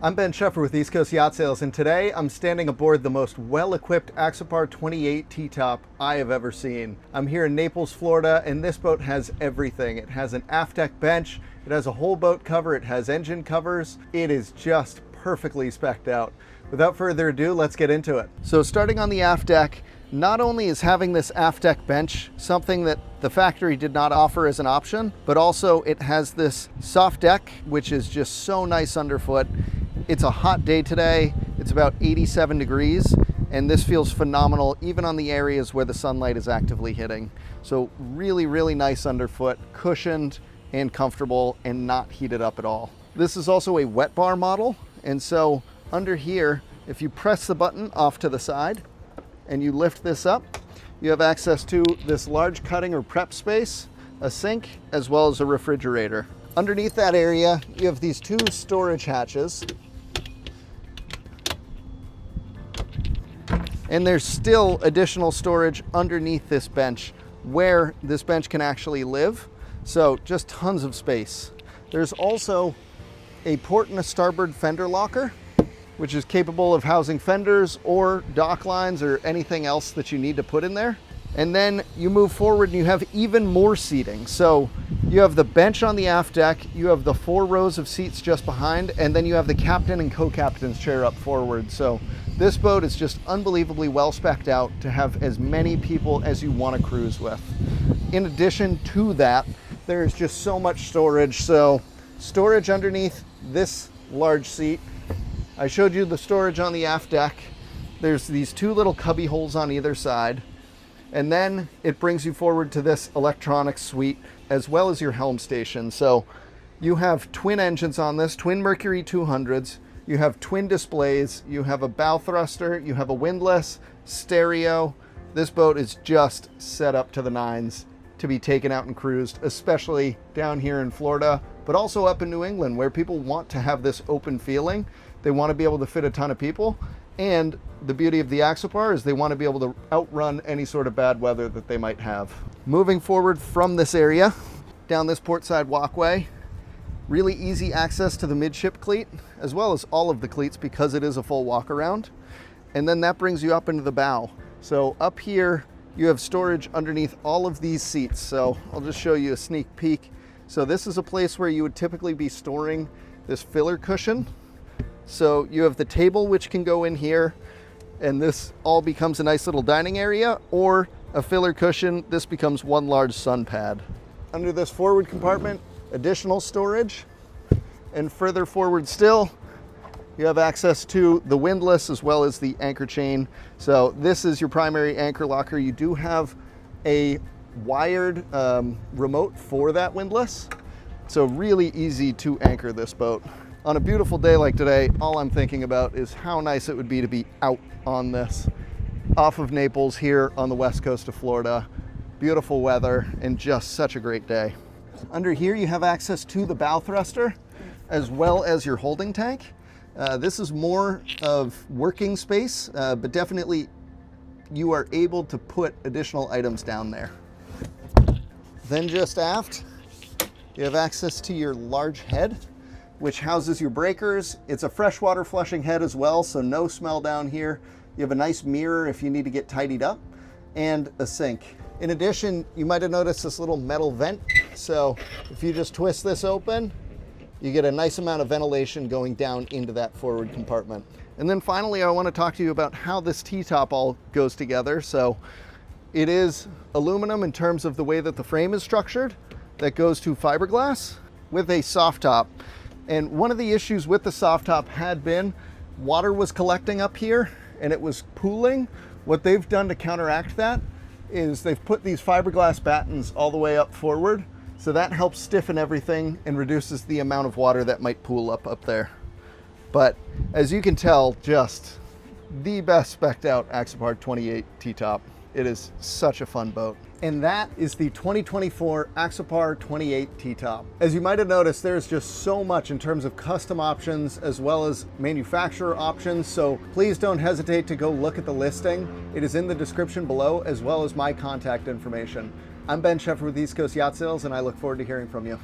I'm Ben Scheffer with East Coast Yacht Sales, and today I'm standing aboard the most well-equipped Axopar 28 T-top I have ever seen. I'm here in Naples, Florida, and this boat has everything. It has an aft deck bench, it has a whole boat cover, it has engine covers. It is just perfectly spec'd out. Without further ado, let's get into it. So starting on the aft deck, not only is having this aft deck bench something that the factory did not offer as an option, but also it has this soft deck, which is just so nice underfoot. It's a hot day today. It's about 87 degrees, and this feels phenomenal even on the areas where the sunlight is actively hitting. So really, really nice underfoot, cushioned and comfortable and not heated up at all. This is also a wet bar model, and so under here, if you press the button off to the side and you lift this up, you have access to this large cutting or prep space, a sink, as well as a refrigerator. Underneath that area, you have these two storage hatches. And there's still additional storage underneath this bench where this bench can actually live. So just tons of space. There's also a port and a starboard fender locker, which is capable of housing fenders or dock lines or anything else that you need to put in there. And then you move forward and you have even more seating. So you have the bench on the aft deck, you have the 4 rows of seats just behind, and then you have the captain and co-captain's chair up forward. So this boat is just unbelievably well spec'd out to have as many people as you want to cruise with. In addition to that, there's just so much storage. So storage underneath this large seat. I showed you the storage on the aft deck. There's these 2 little cubby holes on either side. And then it brings you forward to this electronics suite as well as your helm station. So you have twin engines on this, twin Mercury 200s. You have twin displays, you have a bow thruster, you have a windlass, stereo. This boat is just set up to the nines to be taken out and cruised, especially down here in Florida, but also up in New England where people want to have this open feeling. They want to be able to fit a ton of people. And the beauty of the Axopar is they want to be able to outrun any sort of bad weather that they might have. Moving forward from this area, down this portside walkway, really easy access to the midship cleat, as well as all of the cleats because it is a full walk around. And then that brings you up into the bow. So up here, you have storage underneath all of these seats. So I'll just show you a sneak peek. So this is a place where you would typically be storing this filler cushion. So you have the table which can go in here, and this all becomes a nice little dining area, or a filler cushion, this becomes one large sun pad. Under this forward compartment, additional storage, and further forward still, you have access to the windlass as well as the anchor chain. So this is your primary anchor locker. You do have a wired remote for that windlass, so really easy to anchor this boat. On a beautiful day like today, all I'm thinking about is how nice it would be to be out on this, off of Naples here on the west coast of Florida. Beautiful weather and just such a great day. Under here you have access to the bow thruster as well as your holding tank. This is more of working space, but definitely you are able to put additional items down there. Then just aft, you have access to your large head, which houses your breakers. It's a freshwater flushing head as well, so no smell down here. You have a nice mirror if you need to get tidied up, and a sink. In addition, you might have noticed this little metal vent. So if you just twist this open, you get a nice amount of ventilation going down into that forward compartment. And then finally, I want to talk to you about how this T-top all goes together. So it is aluminum in terms of the way that the frame is structured, that goes to fiberglass with a soft top. And one of the issues with the soft top had been water was collecting up here and it was pooling. What they've done to counteract that is they've put these fiberglass battens all the way up forward. So that helps stiffen everything and reduces the amount of water that might pool up there. But as you can tell, just the best spec'd out Axopar 28 T-top. It is such a fun boat. And that is the 2024 Axopar 28 T-top. As you might have noticed, there's just so much in terms of custom options as well as manufacturer options. So please don't hesitate to go look at the listing. It is in the description below, as well as my contact information. I'm Ben Scheffer with East Coast Yacht Sales, and I look forward to hearing from you.